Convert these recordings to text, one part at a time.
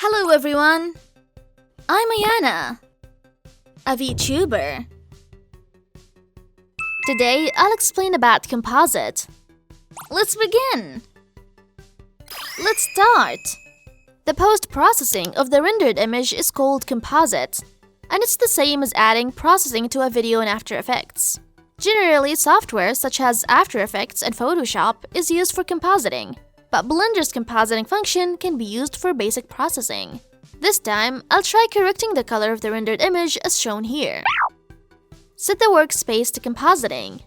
Hello everyone! I'm AYANA, a Vtuber. Today, I'll explain about composite. Let's begin! Let's start! The post-processing of the rendered image is called composite, and it's the same as adding processing to a video in After Effects. Generally, software such as After Effects and Photoshop is used for compositing, but Blender's compositing function can be used for basic processing. This time, I'll try correcting the color of the rendered image as shown here. Set the workspace to compositing.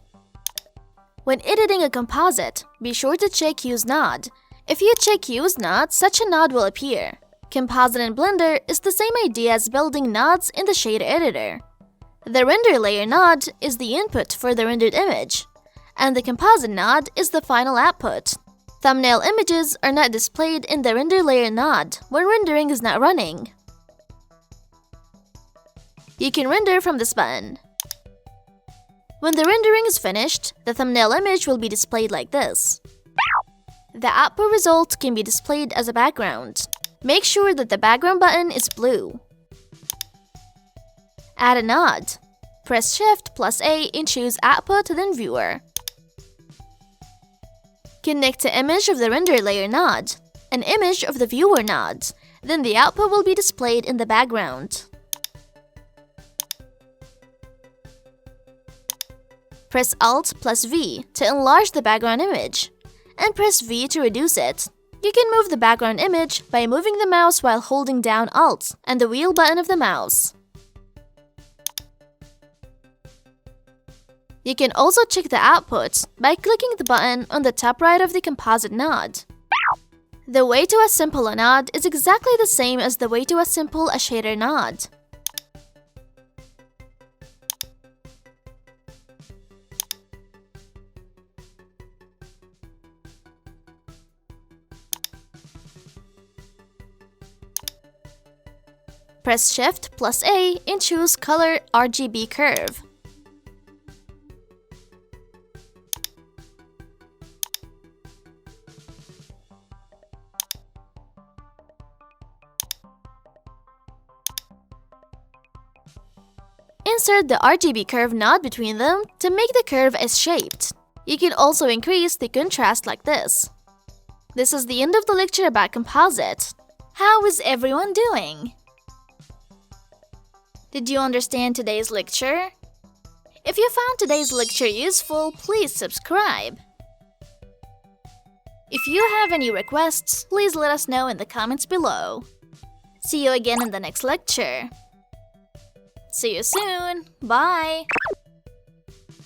When editing a composite, be sure to check Use Node. If you check Use Node, such a node will appear. Composite in Blender is the same idea as building nodes in the shader editor. The render layer node is the input for the rendered image, and the composite node is the final output. Thumbnail images are not displayed in the render layer node when rendering is not running. You can render from this button. When the rendering is finished, the thumbnail image will be displayed like this. The output result can be displayed as a background. Make sure that the background button is blue. Add a node. Press Shift+A and choose Output, then Viewer. Connect the image of the render layer node, an image of the viewer node, then the output will be displayed in the background. Press Alt+V to enlarge the background image, and press V to reduce it. You can move the background image by moving the mouse while holding down Alt and the wheel button of the mouse. You can also check the output by clicking the button on the top right of the composite node. The way to assemble a node is exactly the same as the way to assemble a shader node. Press Shift+A and choose Color RGB Curve. Insert the RGB curve node between them to make the curve S-shaped. You can also increase the contrast like this. This is the end of the lecture about composite. How is everyone doing? Did you understand today's lecture? If you found today's lecture useful, please subscribe. If you have any requests, please let us know in the comments below. See you again in the next lecture. See you soon. Bye.